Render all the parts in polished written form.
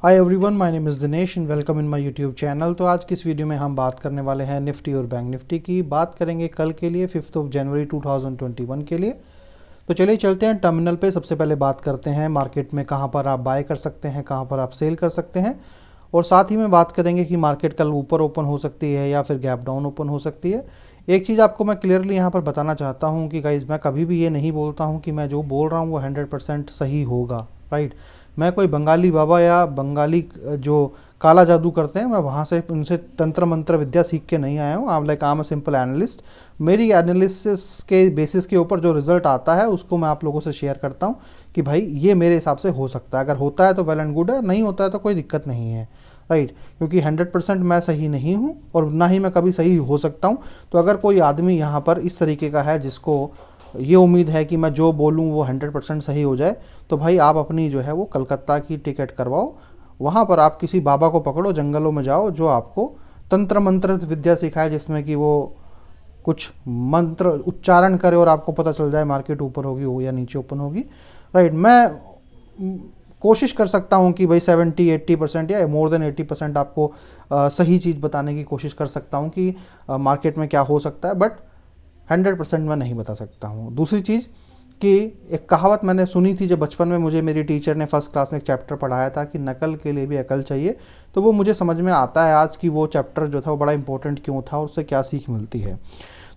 Hi everyone, my name is Dinesh and welcome in my YouTube channel. तो आज की इस वीडियो में हम बात करने वाले हैं निफ्टी और बैंक निफ्टी की। बात करेंगे कल के लिए 5 जनवरी 2021 के लिए। तो चलिए चलते हैं टर्मिनल पे। सबसे पहले बात करते हैं मार्केट में कहाँ पर आप बाय कर सकते हैं, कहाँ पर आप सेल कर सकते हैं, और साथ ही में बात करेंगे कि मार्केट कल ऊपर ओपन हो सकती है या फिर गैप डाउन ओपन हो सकती है। एक चीज़ आपको मैं क्लियरली यहाँ पर बताना चाहता हूँ कि गाइज, मैं कभी भी ये नहीं बोलता हूँ कि मैं जो बोल रहा हूँ वो 100% सही होगा, राइट। मैं कोई बंगाली बाबा या बंगाली जो काला जादू करते हैं, मैं वहाँ से उनसे तंत्र मंत्र विद्या सीख के नहीं आया हूँ। I am a simple analyst. मेरी एनालिसिस के बेसिस के ऊपर जो रिजल्ट आता है उसको मैं आप लोगों से शेयर करता हूँ कि भाई ये मेरे हिसाब से हो सकता है। अगर होता है तो वेल एंड गुड है, नहीं होता है तो कोई दिक्कत नहीं है, राइट। क्योंकि 100% मैं सही नहीं हूँ और ना ही मैं कभी सही हो सकता हूँ। तो अगर कोई आदमी यहाँ पर इस तरीके का है जिसको ये उम्मीद है कि मैं जो बोलूँ वो 100% सही हो जाए, तो भाई आप अपनी जो है वो कलकत्ता की टिकट करवाओ। वहाँ पर आप किसी बाबा को पकड़ो, जंगलों में जाओ, जो आपको तंत्र मंत्र विद्या सिखाए, जिसमें कि वो कुछ मंत्र उच्चारण करे और आपको पता चल जाए मार्केट ऊपर होगी हो या नीचे ओपन होगी, राइट। मैं कोशिश कर सकता हूँ कि भाई 70-80% या मोर देन 80% आपको सही चीज़ बताने की कोशिश कर सकता हूँ कि मार्केट में क्या हो सकता है, बट 100% मैं नहीं बता सकता हूँ। दूसरी चीज़ कि एक कहावत मैंने सुनी थी जब बचपन में मुझे मेरी टीचर ने फर्स्ट क्लास में एक चैप्टर पढ़ाया था कि नकल के लिए भी अकल चाहिए। तो वो मुझे समझ में आता है आज कि वो चैप्टर जो था वो बड़ा इंपॉर्टेंट क्यों था और उससे क्या सीख मिलती है।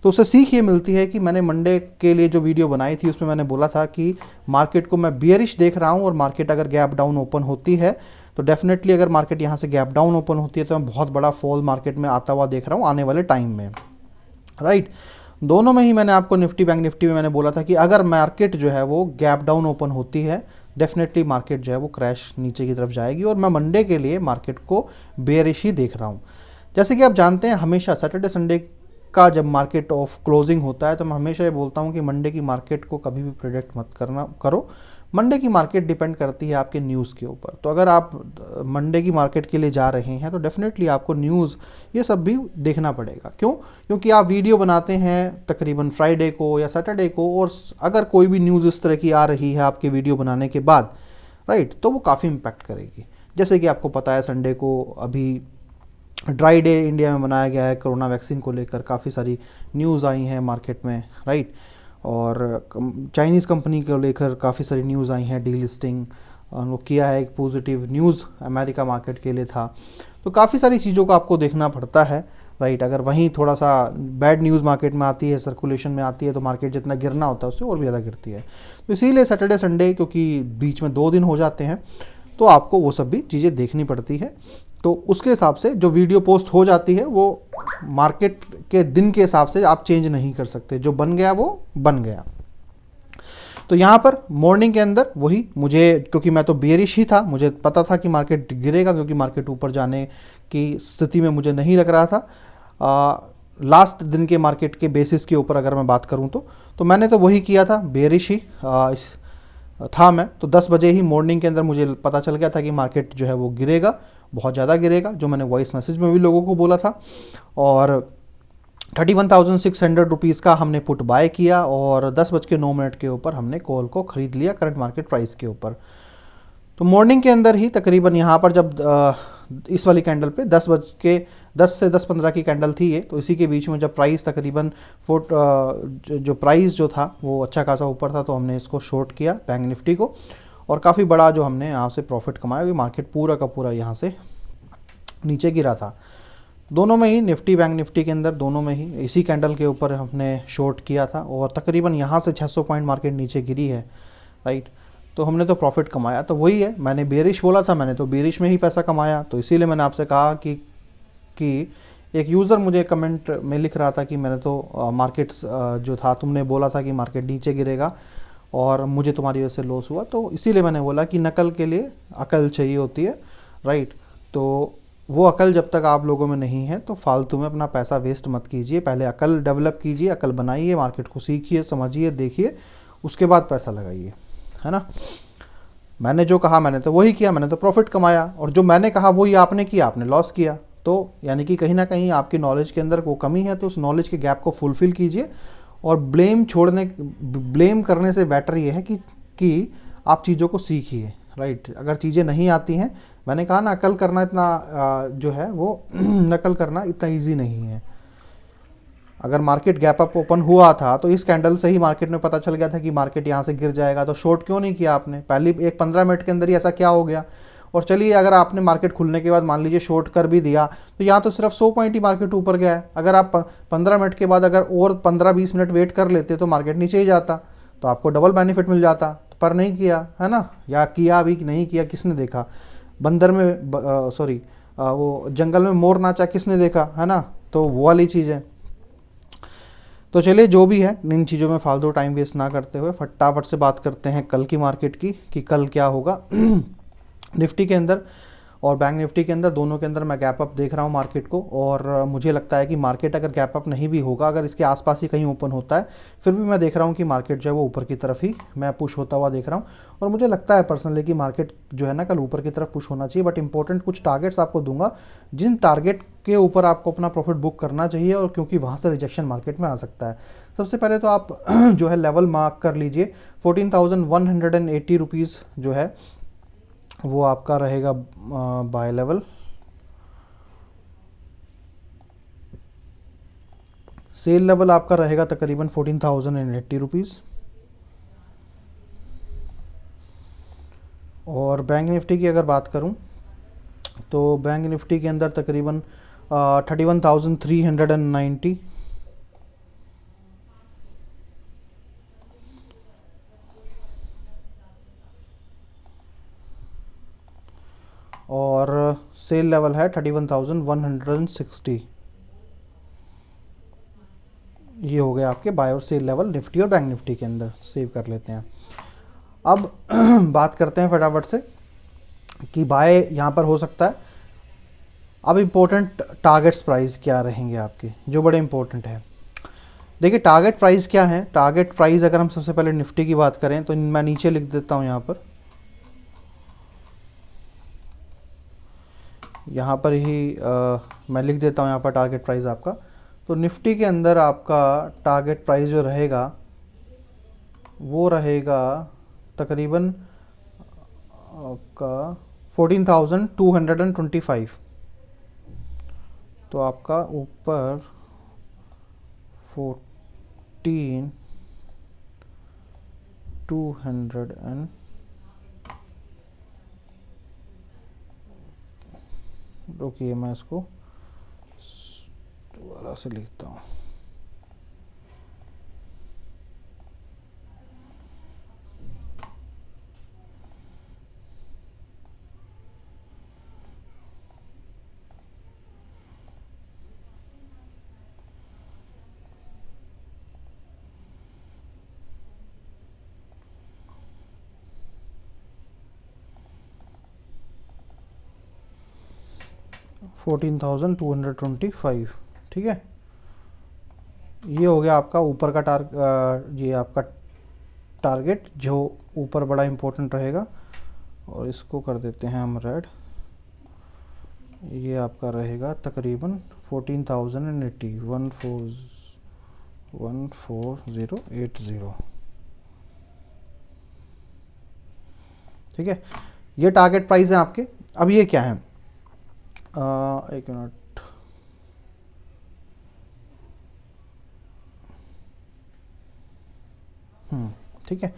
तो उससे सीख ये मिलती है कि मैंने मंडे के लिए जो वीडियो बनाई थी उसमें मैंने बोला था कि मार्केट को मैं बियरिश देख रहा हूँ और मार्केट अगर गैप डाउन ओपन होती है तो डेफिनेटली अगर मार्केट यहाँ से गैप डाउन ओपन होती है तो मैं बहुत बड़ा फॉल मार्केट में आता हुआ देख रहा हूँ आने वाले टाइम में, राइट। दोनों में ही मैंने आपको निफ्टी बैंक निफ्टी में मैंने बोला था कि अगर मार्केट जो है वो गैप डाउन ओपन होती है, डेफिनेटली मार्केट जो है वो क्रैश नीचे की तरफ जाएगी, और मैं मंडे के लिए मार्केट को बेयरिश ही देख रहा हूँ। जैसे कि आप जानते हैं, हमेशा सैटरडे संडे का जब मार्केट ऑफ क्लोजिंग होता है तो मैं हमेशा ये बोलता हूँ कि मंडे की मार्केट को कभी भी प्रेडिक्ट मत करो। मंडे की मार्केट डिपेंड करती है आपके न्यूज़ के ऊपर। तो अगर आप मंडे की मार्केट के लिए जा रहे हैं तो डेफिनेटली आपको न्यूज़ ये सब भी देखना पड़ेगा। क्यों? क्योंकि आप वीडियो बनाते हैं तकरीबन फ्राइडे को या सैटरडे को, और अगर कोई भी न्यूज़ इस तरह की आ रही है आपके वीडियो बनाने के बाद, राइट, तो वो काफ़ी इम्पैक्ट करेगी। जैसे कि आपको पता है संडे को अभी ड्राई डे इंडिया में मनाया गया है, कोरोना वैक्सीन को लेकर काफ़ी सारी न्यूज़ आई हैं मार्केट में, राइट। और चाइनीज़ कंपनी को लेकर काफ़ी सारी न्यूज़ आई हैं, डी लिस्टिंग वो किया है, एक पॉजिटिव न्यूज़ अमेरिका मार्केट के लिए था। तो काफ़ी सारी चीज़ों को आपको देखना पड़ता है, राइट। अगर वहीं थोड़ा सा बैड न्यूज़ मार्केट में आती है, सर्कुलेशन में आती है, तो मार्केट जितना गिरना होता है उससे और भी ज़्यादा गिरती है। तो इसीलिए सैटरडे संडे, क्योंकि बीच में 2 दिन हो जाते हैं, तो आपको वो सब भी चीज़ें देखनी पड़ती है। तो उसके हिसाब से जो वीडियो पोस्ट हो जाती है वो मार्केट के दिन के हिसाब से आप चेंज नहीं कर सकते। जो बन गया वो बन गया। तो यहाँ पर मॉर्निंग के अंदर वही मुझे, क्योंकि मैं तो बेयरिश ही था, मुझे पता था कि मार्केट गिरेगा, क्योंकि मार्केट ऊपर जाने की स्थिति में मुझे नहीं लग रहा था। लास्ट दिन के मार्केट के बेसिस के ऊपर अगर मैं बात करूँ तो मैंने तो वही किया था, बेयरिश ही था मैं। तो 10 बजे ही मॉर्निंग के अंदर मुझे पता चल गया था कि मार्केट जो है वो गिरेगा, बहुत ज़्यादा गिरेगा, जो मैंने वॉइस मैसेज में भी लोगों को बोला था। और 31,600 रुपीज़ का हमने पुट बाय किया और 10:09 के ऊपर हमने कॉल को ख़रीद लिया करंट मार्केट प्राइस के ऊपर। तो मॉर्निंग के अंदर ही तकरीबन यहाँ पर जब इस वाली कैंडल पे 10 से 10:15 की कैंडल थी ये, तो इसी के बीच में जब प्राइस तकरीबन जो प्राइस जो था वो अच्छा खासा ऊपर था, तो हमने इसको शॉर्ट किया बैंक निफ्टी को, और काफ़ी बड़ा जो हमने यहाँ से प्रॉफिट कमाया, क्योंकि मार्केट पूरा का पूरा यहाँ से नीचे गिरा था। दोनों में ही, निफ्टी बैंक निफ्टी के अंदर दोनों में ही इसी कैंडल के ऊपर हमने शॉर्ट किया था, और तकरीबन यहाँ से 600 पॉइंट मार्केट नीचे गिरी है, राइट। तो हमने तो प्रॉफिट कमाया। तो वही है, मैंने बेरिश बोला था, मैंने तो बेरिश में ही पैसा कमाया। तो इसीलिए मैंने आपसे कहा कि एक यूज़र मुझे कमेंट में लिख रहा था कि मैंने तो मार्केट्स जो था, तुमने बोला था कि मार्केट नीचे गिरेगा और मुझे तुम्हारी वजह से लॉस हुआ। तो इसीलिए मैंने बोला कि नकल के लिए अकल चाहिए होती है, राइट। तो वो अकल जब तक आप लोगों में नहीं है तो फालतू में अपना पैसा वेस्ट मत कीजिए। पहले अकल डेवलप कीजिए, अकल बनाइए, मार्केट को सीखिए, समझिए, देखिए, उसके बाद पैसा लगाइए, है ना। मैंने जो कहा मैंने तो वही किया, मैंने तो प्रॉफिट कमाया, और जो मैंने कहा वही आपने किया, आपने लॉस किया। तो यानी कि कहीं ना कहीं आपकी नॉलेज के अंदर वो कमी है, तो उस नॉलेज के गैप को फुलफ़िल कीजिए। और ब्लेम करने से बेटर ये है कि आप चीज़ों को सीखिए, राइट। अगर चीज़ें नहीं आती हैं, मैंने कहा ना, नकल करना इतना जो है वो नकल करना इतना ईजी नहीं है। अगर मार्केट गैप अप ओपन हुआ था तो इस कैंडल से ही मार्केट में पता चल गया था कि मार्केट यहाँ से गिर जाएगा, तो शॉर्ट क्यों नहीं किया आपने? पहली एक 15 मिनट के अंदर ही ऐसा क्या हो गया? और चलिए, अगर आपने मार्केट खुलने के बाद मान लीजिए शॉर्ट कर भी दिया, तो यहाँ तो सिर्फ 100 पॉइंट ही मार्केट ऊपर गया है। अगर आप 15 मिनट के बाद अगर और 15-20 मिनट वेट कर लेते तो मार्केट नीचे ही जाता, तो आपको डबल बेनिफिट मिल जाता, पर नहीं किया, है ना? या किया भी कि नहीं किया, किसने देखा? बंदर में सॉरी वो जंगल में मोर नाचा, किसने देखा, है ना? तो वो वाली चीज़ है। तो चलिए, जो भी है, इन चीज़ों में फालतू टाइम वेस्ट ना करते हुए फटाफट से बात करते हैं कल की मार्केट की, कि कल क्या होगा। निफ्टी के अंदर और बैंक निफ्टी के अंदर, दोनों के अंदर मैं गैप अप देख रहा हूँ मार्केट को, और मुझे लगता है कि मार्केट अगर गैप अप नहीं भी होगा, अगर इसके आसपास ही कहीं ओपन होता है, फिर भी मैं देख रहा हूँ कि मार्केट जो है वो ऊपर की तरफ ही मैं पुश होता हुआ देख रहा हूँ। और मुझे लगता है पर्सनली कि मार्केट जो है ना कल ऊपर की तरफ पुश होना चाहिए। बट इंपॉर्टेंट कुछ टारगेट्स आपको दूंगा, जिन टारगेट के ऊपर आपको अपना प्रॉफिट बुक करना चाहिए, और क्योंकि वहाँ से रिजेक्शन मार्केट में आ सकता है। सबसे पहले तो आप जो है लेवल मार्क कर लीजिए, 14,180 रुपीज़ जो है वो आपका रहेगा बाय लेवल। सेल लेवल आपका रहेगा तकरीबन 14,080 रुपीज़। और बैंक निफ्टी की अगर बात करूं, तो बैंक निफ्टी के अंदर तकरीबन 31,390, और सेल लेवल है 31,160। ये हो गया आपके बाय और सेल लेवल निफ्टी और बैंक निफ्टी के अंदर। सेव कर लेते हैं। अब बात करते हैं फटाफट से कि बाय यहाँ पर हो सकता है। अब इम्पोर्टेंट टारगेट्स प्राइस क्या रहेंगे आपके, जो बड़े इंपॉर्टेंट है। देखिए, टारगेट प्राइस क्या है। टारगेट प्राइस अगर हम सबसे पहले निफ्टी की बात करें, तो मैं नीचे लिख देता हूँ यहाँ पर ही मैं लिख देता हूँ यहाँ पर टारगेट प्राइस आपका। तो निफ्टी के अंदर आपका टारगेट प्राइस जो रहेगा वो रहेगा तकरीबन आपका 14,225। तो आपका ऊपर 14,200 रुकिए, मैं इसको दोबारा से लिखता हूँ। $14,225, ठीक है। ये हो गया आपका ऊपर का ये आपका टारगेट, जो ऊपर बड़ा इंपॉर्टेंट रहेगा। और इसको कर देते हैं हम रेड। ये आपका रहेगा तकरीबन 14,080, 14080, ठीक है। ये टारगेट प्राइस है आपके। अब ये क्या है, एक मिनट, ठीक है।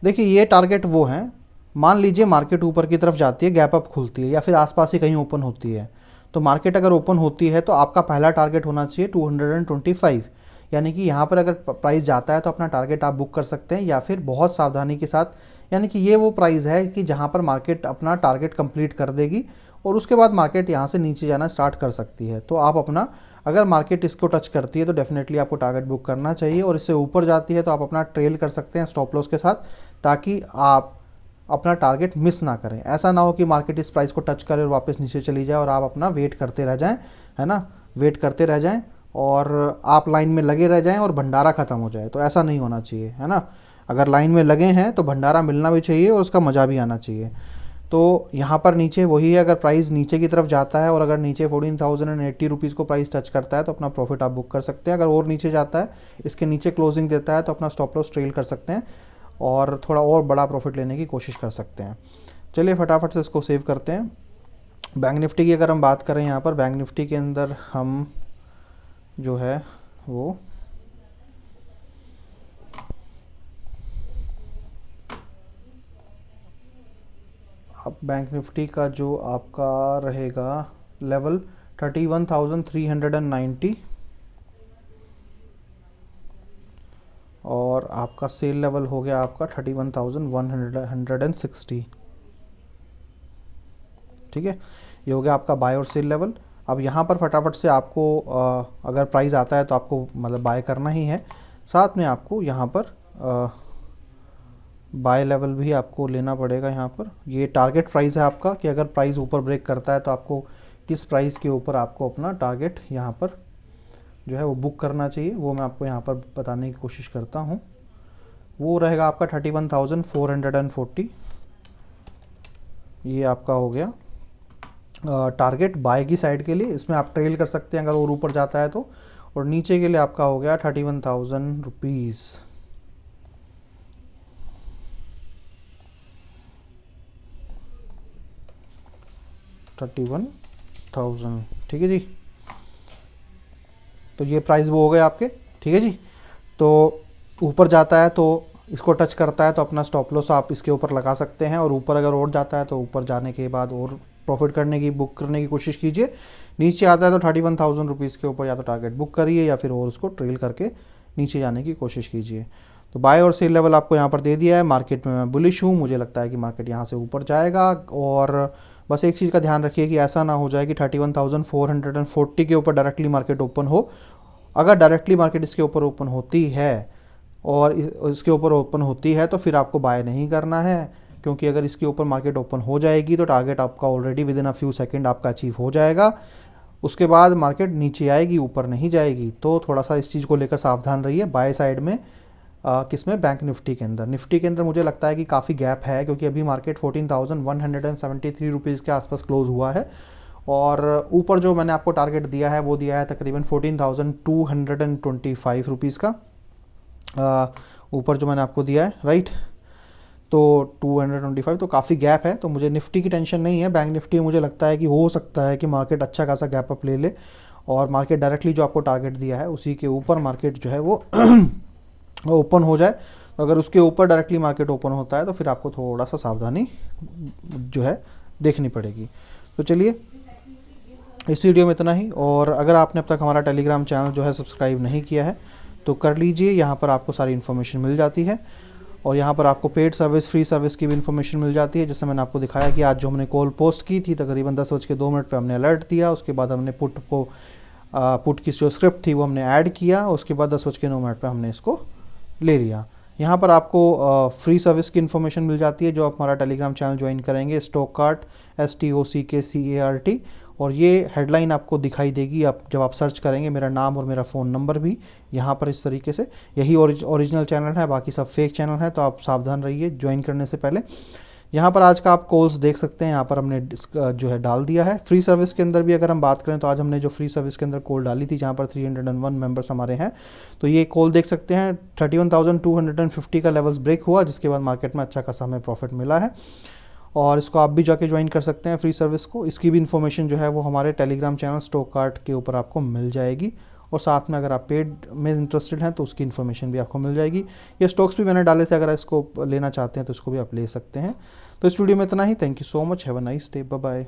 देखिए, ये टारगेट वो हैं, मान लीजिए मार्केट ऊपर की तरफ जाती है, गैप अप खुलती है, या फिर आसपास ही कहीं ओपन होती है। तो मार्केट अगर ओपन होती है तो आपका पहला टारगेट होना चाहिए 225। यानी कि यहाँ पर अगर प्राइस जाता है तो अपना टारगेट आप बुक कर सकते हैं, या फिर बहुत सावधानी के साथ। यानी कि ये वो प्राइस है कि जहाँ पर मार्केट अपना टारगेट कंप्लीट कर देगी, और उसके बाद मार्केट यहाँ से नीचे जाना स्टार्ट कर सकती है। तो आप अपना, अगर मार्केट इसको टच करती है तो डेफिनेटली आपको टारगेट बुक करना चाहिए, और इससे ऊपर जाती है तो आप अपना ट्रेल कर सकते हैं स्टॉप लॉस के साथ, ताकि आप अपना टारगेट मिस ना करें। ऐसा ना हो कि मार्केट इस प्राइस को टच करे और वापस नीचे चली जाए और आप अपना वेट करते रह जाएं, है ना, वेट करते रह जाएं, और आप लाइन में लगे रह जाएं और भंडारा ख़त्म हो जाए। तो ऐसा नहीं होना चाहिए, है ना। अगर लाइन में लगे हैं तो भंडारा मिलना भी चाहिए और उसका मज़ा भी आना चाहिए। तो यहाँ पर नीचे वही है, अगर प्राइस नीचे की तरफ जाता है और अगर नीचे 14,080 रुपीज़ को प्राइस टच करता है तो अपना प्रॉफिट आप बुक कर सकते हैं। अगर और नीचे जाता है, इसके नीचे क्लोजिंग देता है, तो अपना स्टॉप लॉस ट्रेल कर सकते हैं और थोड़ा और बड़ा प्रॉफिट लेने की कोशिश कर सकते हैं। चलिए फटाफट से इसको सेव करते हैं। बैंक निफ्टी की अगर हम बात करें, यहाँ पर बैंक निफ्टी के अंदर हम जो है वो अब बैंक निफ्टी का जो आपका रहेगा लेवल 31,390 और आपका सेल लेवल हो गया आपका 31,160। ठीक है, ये हो गया आपका बाय और सेल लेवल। अब यहाँ पर फटाफट से आपको अगर प्राइस आता है तो आपको मतलब बाय करना ही है, साथ में आपको यहाँ पर बाय लेवल भी आपको लेना पड़ेगा। यहाँ पर ये टारगेट प्राइस है आपका कि अगर प्राइस ऊपर ब्रेक करता है तो आपको किस प्राइस के ऊपर आपको अपना टारगेट यहाँ पर जो है वो बुक करना चाहिए, वो मैं आपको यहाँ पर बताने की कोशिश करता हूँ। वो रहेगा आपका 31,440। ये आपका हो गया टारगेट बाय की साइड के लिए। इसमें आप ट्रेल कर सकते हैं अगर और ऊपर जाता है तो। और नीचे के लिए आपका हो गया 31,000 रुपीज़। ठीक है जी, तो ये प्राइस वो हो गए आपके। ठीक है जी, तो ऊपर जाता है तो इसको टच करता है तो अपना स्टॉप लॉस आप इसके ऊपर लगा सकते हैं, और ऊपर अगर और जाता है तो ऊपर जाने के बाद और प्रॉफिट करने की बुक करने की कोशिश कीजिए। नीचे आता है तो 31,000 रुपीज़ के ऊपर या तो टारगेट बुक करिए या फिर और उसको ट्रेल करके नीचे जाने की कोशिश कीजिए। तो बाय और सेल लेवल आपको यहाँ पर दे दिया है। मार्केट में मैं बुलिश हूँ, मुझे लगता है कि मार्केट यहाँ से ऊपर जाएगा। और बस एक चीज़ का ध्यान रखिए कि ऐसा ना हो जाए कि 31,440 के ऊपर डायरेक्टली मार्केट ओपन हो। अगर डायरेक्टली मार्केट इसके ऊपर ओपन होती है और इसके ऊपर ओपन होती है तो फिर आपको बाय नहीं करना है, क्योंकि अगर इसके ऊपर मार्केट ओपन हो जाएगी तो टारगेट आपका already with in a few second आपका अचीव हो जाएगा। उसके बाद मार्केट नीचे आएगी, ऊपर नहीं जाएगी। तो थोड़ा सा इस चीज़ को लेकर सावधान रहिए बाय साइड में। किसमें? बैंक निफ्टी के अंदर। निफ्टी के अंदर मुझे लगता है कि काफ़ी गैप है, क्योंकि अभी मार्केट 14,173 रुपीज़ के आसपास क्लोज हुआ है। और ऊपर जो मैंने आपको टारगेट दिया है वो दिया है तकरीबन 14,225 रुपीज़ का ऊपर जो मैंने आपको दिया है, राइट। तो 225, तो काफ़ी गैप है। तो मुझे निफ्टी की टेंशन नहीं है। बैंक निफ्टी मुझे लगता है कि हो सकता है कि मार्केट अच्छा खासा गैप अप ले ले और मार्केट डायरेक्टली जो आपको टारगेट दिया है उसी के ऊपर मार्केट जो है वो ओपन हो जाए। तो अगर उसके ऊपर डायरेक्टली मार्केट ओपन होता है तो फिर आपको थोड़ा सा सावधानी जो है देखनी पड़ेगी। तो चलिए इस वीडियो में इतना ही। और अगर आपने अब तक हमारा टेलीग्राम चैनल जो है सब्सक्राइब नहीं किया है तो कर लीजिए। यहाँ पर आपको सारी इन्फॉर्मेशन मिल जाती है और यहाँ पर आपको पेड सर्विस, फ्री सर्विस की भी इन्फॉर्मेशन मिल जाती है। जैसे मैंने आपको दिखाया कि आज जो हमने कॉल पोस्ट की थी तकरीबन 10:02 पे हमने अलर्ट दिया। उसके बाद हमने पुट की जो स्क्रिप्ट थी वो हमने ऐड किया। उसके बाद 10:09 पे हमने इसको ले लिया। यहाँ पर आपको फ्री सर्विस की इन्फॉर्मेशन मिल जाती है जो आप हमारा टेलीग्राम चैनल ज्वाइन करेंगे, StockCart STOCKCART। और ये हेडलाइन आपको दिखाई देगी आप जब आप सर्च करेंगे, मेरा नाम और मेरा फ़ोन नंबर भी यहाँ पर इस तरीके से। यही ओरिजिनल चैनल है, बाकी सब फेक चैनल है, तो आप सावधान रहिए ज्वाइन करने से पहले। यहाँ पर आज का आप कॉल्स देख सकते हैं, यहाँ पर हमने जो है डाल दिया है। फ्री सर्विस के अंदर भी अगर हम बात करें तो आज हमने जो फ्री सर्विस के अंदर कॉल डाली थी जहाँ पर 301 मेंबर्स हमारे हैं, तो ये कॉल देख सकते हैं 31,250 का लेवल्स ब्रेक हुआ, जिसके बाद मार्केट में अच्छा खासा हमें प्रॉफिट मिला है। और इसको आप भी जाके ज्वाइन कर सकते हैं फ्री सर्विस को। इसकी भी इन्फॉर्मेशन जो है वो हमारे टेलीग्राम चैनल StockCart के ऊपर आपको मिल जाएगी। और साथ में अगर आप पेड में इंटरेस्टेड हैं तो उसकी इन्फॉर्मेशन भी आपको मिल जाएगी। ये स्टॉक्स भी मैंने डाले थे, अगर इसको लेना चाहते हैं तो इसको भी आप ले सकते हैं। तो इस वीडियो में इतना ही। Thank you so much, have a nice day, bye bye.